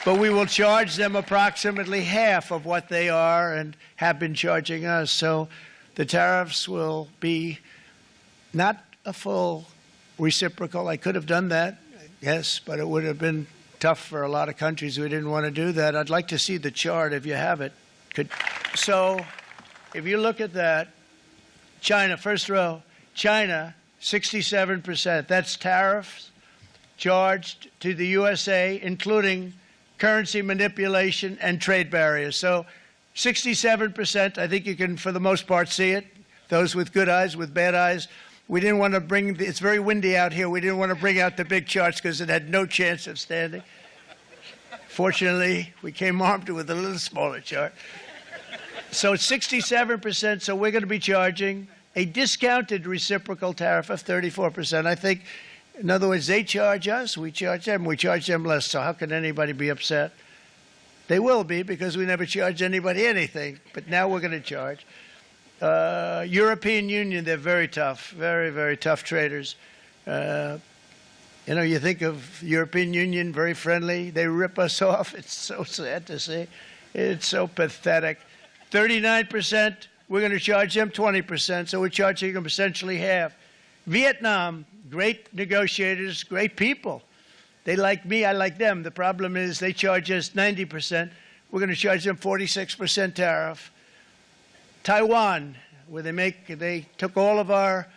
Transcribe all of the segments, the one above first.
But we will charge them approximately half of what they are and have been charging us. So the tariffs will be not a full reciprocal. I could have done that, yes, but it would have been tough for a lot of countries who didn't want to do that. I'd like to see the chart if you have it. So if you look at that, China, first row, China, 67%. That's tariffs charged to the USA, including currency manipulation and trade barriers. So 67%, I think you can, for the most part, see it. Those with good eyes, with bad eyes. We didn't want to bring, it's very windy out here, we didn't want to bring out the big charts because it had no chance of standing. Fortunately, we came armed with a little smaller chart. So it's 67%, so we're going to be charging a discounted reciprocal tariff of 34%. I think, in other words, they charge us, we charge them less, so how can anybody be upset? They will be, because we never charge anybody anything, but now we're going to charge. European Union, they're very tough, very, very tough traders. You know, you think of European Union, very friendly. They rip us off. It's so sad to see. It's so pathetic. 39%, we're going to charge them 20%, so we're charging them essentially half. Vietnam, great negotiators, great people. They like me, I like them. The problem is they charge us 90%. We're going to charge them 46% tariff. Taiwan, where they took all of our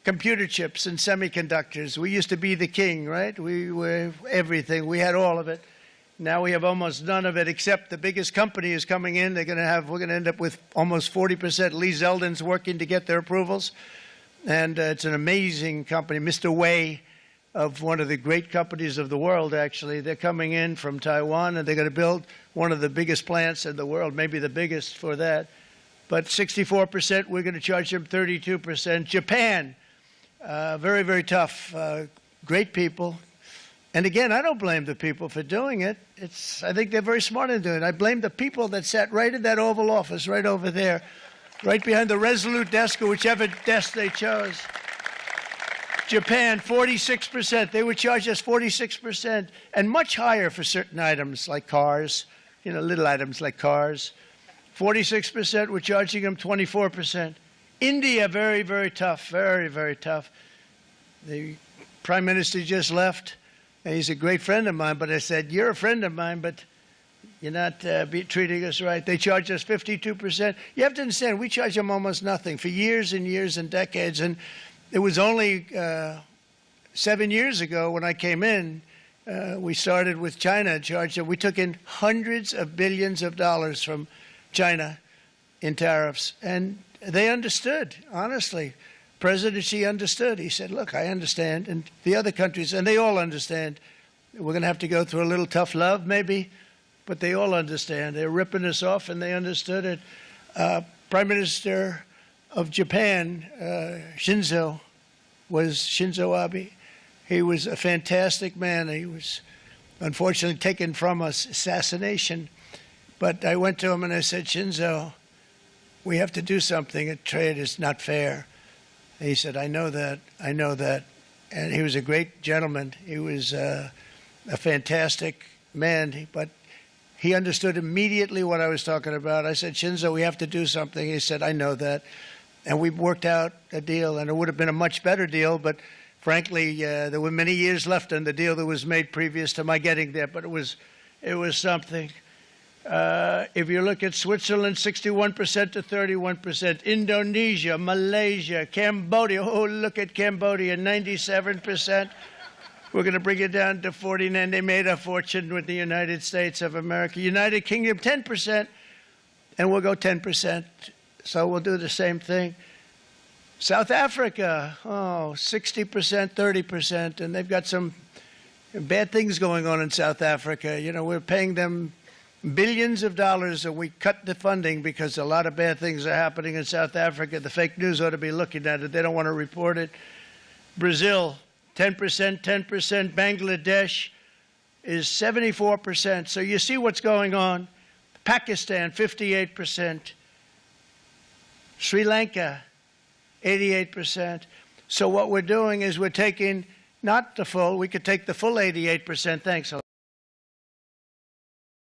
computer chips and semiconductors. We used to be the king, right? We were everything. We had all of it. Now we have almost none of it, except the biggest company is coming in. We're going to end up with almost 40%. Lee Zeldin's working to get their approvals. And it's an amazing company. Mr. Wei, of one of the great companies of the world, actually, they're coming in from Taiwan, and they're going to build one of the biggest plants in the world, maybe the biggest for that. But 64%, we're going to charge them 32%. Japan, very, very tough, great people. And again, I don't blame the people for doing it. I think they're very smart in doing it. I blame the people that sat right in that Oval Office, right over there, right behind the Resolute desk or whichever desk they chose. Japan, 46%. They would charge us 46%, and much higher for certain items like cars, you know, little items like cars. 46%, we're charging them 24%. India, very, very tough, very, very tough. The Prime Minister just left, and he's a great friend of mine, but I said, you're a friend of mine, but you're not treating us right. They charge us 52%. You have to understand, we charge them almost nothing for years and years and decades, and it was only 7 years ago when I came in, we started with China and charged them. We took in hundreds of billions of dollars from China in tariffs, and they understood, honestly. President Xi understood. He said, look, I understand, and the other countries, and they all understand. We're going to have to go through a little tough love, maybe, but they all understand. They're ripping us off, and they understood it. Prime Minister of Japan, Shinzo Abe. He was a fantastic man. He was unfortunately taken from us, assassination. But I went to him and I said, Shinzo, we have to do something. Trade is not fair. And he said, I know that, I know that. And he was a great gentleman. He was a fantastic man, but he understood immediately what I was talking about. I said, Shinzo, we have to do something. He said, I know that. And we worked out a deal, and it would have been a much better deal, but frankly, there were many years left on the deal that was made previous to my getting there, but it was something. If you look at Switzerland, 61% to 31%. Indonesia, Malaysia, Cambodia. Oh, look at Cambodia, 97%. We're going to bring it down to 49%. They made a fortune with the United States of America. United Kingdom, 10%, and we'll go 10%. So we'll do the same thing. South Africa, 60%, 30%, and they've got some bad things going on in South Africa. You know, we're paying them billions of dollars, and we cut the funding because a lot of bad things are happening in South Africa. The fake news ought to be looking at it. They don't want to report it. Brazil, 10%, 10%. Bangladesh is 74%. So you see what's going on. Pakistan, 58%. Sri Lanka, 88%. So what we're doing is we're taking not the full, we could take the full 88%. Thanks a lot.